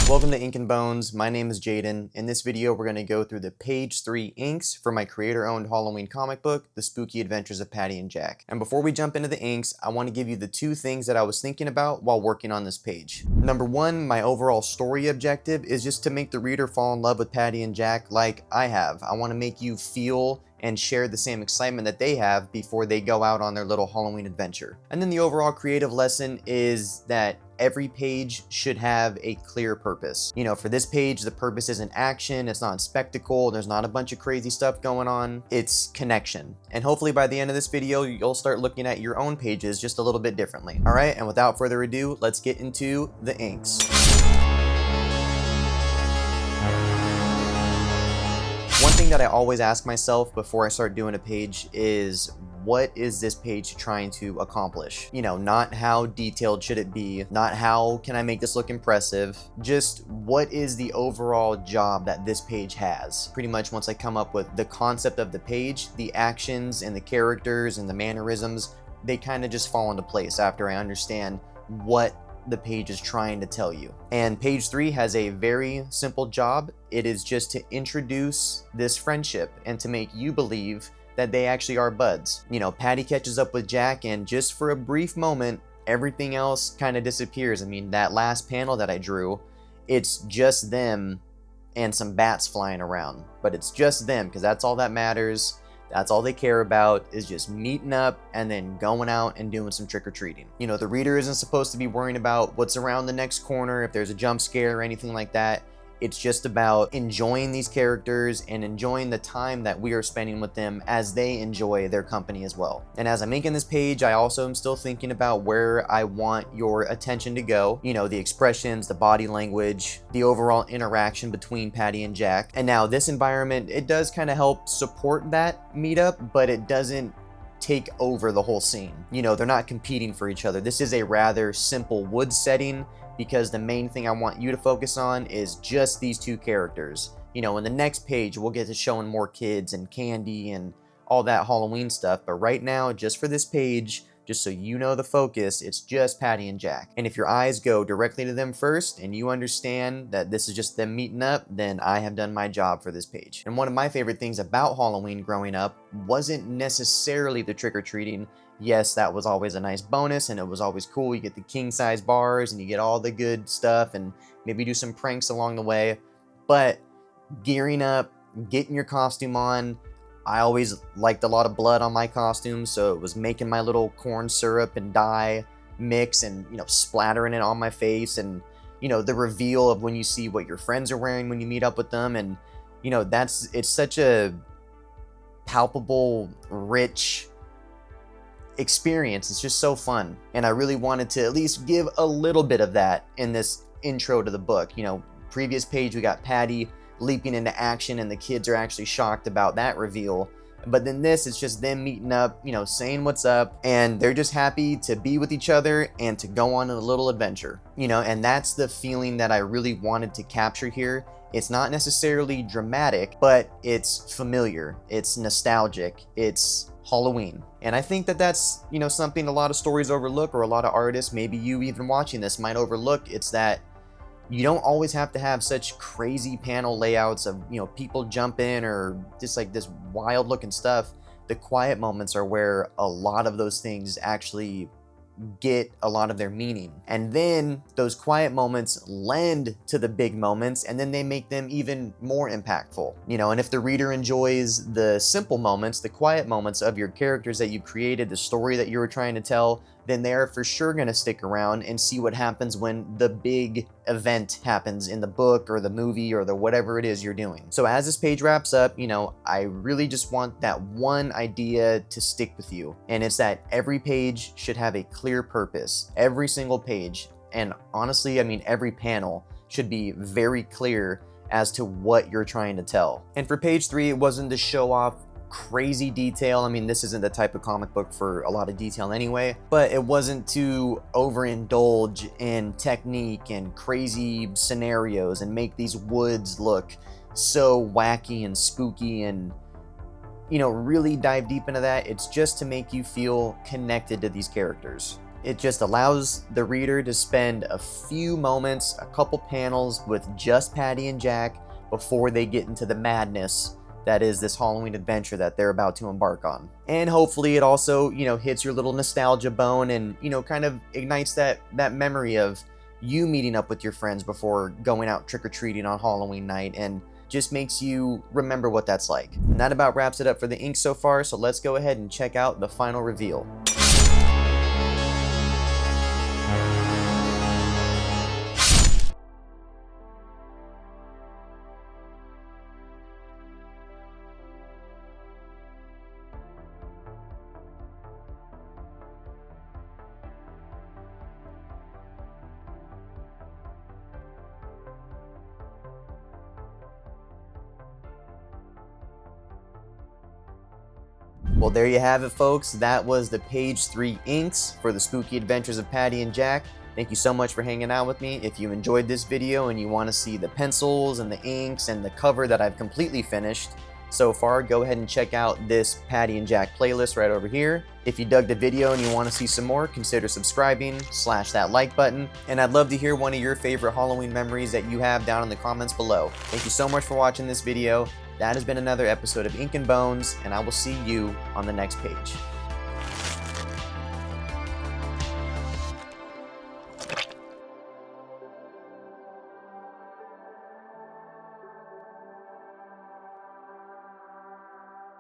Welcome to Ink and Bones. My name is Jaden. In this video, we're going to go through the page 3 inks for my creator-owned Halloween comic book, The Spooky Adventures of Patti and Jack. And before we jump into the inks, I want to give you the two things that I was thinking about while working on this page. Number one, my overall story objective is just to make the reader fall in love with Patti and Jack like I have. I want to make you feel and share the same excitement that they have before they go out on their little Halloween adventure. And then the overall creative lesson is that every page should have a clear purpose. You know, for this page, the purpose isn't action, it's not spectacle, there's not a bunch of crazy stuff going on, it's connection. And hopefully by the end of this video, you'll start looking at your own pages just a little bit differently. All right, and without further ado, let's get into the inks. One thing that I always ask myself before I start doing a page is, what is this page trying to accomplish? You know, not how detailed should it be, not how can I make this look impressive, just what is the overall job that this page has. Pretty much once I come up with the concept of the page, the actions and the characters and the mannerisms, they kind of just fall into place after I understand what the page is trying to tell you. And page 3 has a very simple job. It is just to introduce this friendship and to make you believe that they actually are buds. You know, Patti catches up with Jack, and just for a brief moment, everything else kind of disappears. I mean, that last panel that I drew, it's just them and some bats flying around, but it's just them because that's all that matters. That's all they care about, is just meeting up and then going out and doing some trick-or-treating. You know, the reader isn't supposed to be worrying about what's around the next corner, if there's a jump scare or anything like that. It's just about enjoying these characters and enjoying the time that we are spending with them as they enjoy their company as well. And as I'm making this page, I also am still thinking about where I want your attention to go. You know, the expressions, the body language, the overall interaction between Patti and Jack. And now this environment, it does kind of help support that meetup, but it doesn't take over the whole scene. You know, they're not competing for each other. This is a rather simple woods setting, because the main thing I want you to focus on is just these two characters. You know, in the next page, we'll get to showing more kids and candy and all that Halloween stuff. But right now, just for this page, just so you know the focus, it's just Patti and Jack. And if your eyes go directly to them first and you understand that this is just them meeting up, then I have done my job for this page. And one of my favorite things about Halloween growing up wasn't necessarily the trick-or-treating. Yes, that was always a nice bonus and it was always cool. You get the king-size bars and you get all the good stuff and maybe do some pranks along the way. But gearing up, getting your costume on, I always liked a lot of blood on my costume, so it was making my little corn syrup and dye mix and, you know, splattering it on my face, and, you know, the reveal of when you see what your friends are wearing when you meet up with them. And, you know, it's such a palpable, rich experience. It's just so fun, and I really wanted to at least give a little bit of that in this intro to the book. You know, previous page we got Patti leaping into action and the kids are actually shocked about that reveal, but then this is just them meeting up, you know, saying what's up, and they're just happy to be with each other and to go on a little adventure, you know. And that's the feeling that I really wanted to capture here. It's not necessarily dramatic, but it's familiar, it's nostalgic, it's Halloween. And I think that that's, you know, something a lot of stories overlook, or a lot of artists, maybe you even watching this, might overlook. It's that you don't always have to have such crazy panel layouts of, you know, people jump in or just like this wild looking stuff. The quiet moments are where a lot of those things actually get a lot of their meaning. And then those quiet moments lend to the big moments, and then they make them even more impactful. You know, and if the reader enjoys the simple moments, the quiet moments of your characters that you've created, the story that you were trying to tell, then they are for sure going to stick around and see what happens when the big event happens in the book or the movie or the whatever it is you're doing. So as this page wraps up, you know, I really just want that one idea to stick with you. And it's that every page should have a clear purpose. Every single page. And honestly, I mean, every panel should be very clear as to what you're trying to tell. And for page 3, it wasn't to show off crazy detail. I mean, this isn't the type of comic book for a lot of detail anyway, but it wasn't to overindulge in technique and crazy scenarios and make these woods look so wacky and spooky and, you know, really dive deep into that. It's just to make you feel connected to these characters. It just allows the reader to spend a few moments, a couple panels with just Patti and Jack before they get into the madness that is this Halloween adventure that they're about to embark on. And hopefully it also, hits your little nostalgia bone and, kind of ignites that memory of you meeting up with your friends before going out trick-or-treating on Halloween night, and just makes you remember what that's like. And that about wraps it up for the ink so far, so let's go ahead and check out the final reveal. Well, there you have it, folks. That was the page 3 inks for the Spooky Adventures of Patti and Jack. Thank you so much for hanging out with me. If you enjoyed this video and you want to see the pencils and the inks and the cover that I've completely finished so far, go ahead and check out this Patti and Jack playlist right over here. If you dug the video and you want to see some more, consider subscribing, slash that like button, and I'd love to hear one of your favorite Halloween memories that you have down in the comments below. Thank you so much for watching this video. That has been another episode of Ink and Bones, and I will see you on the next page.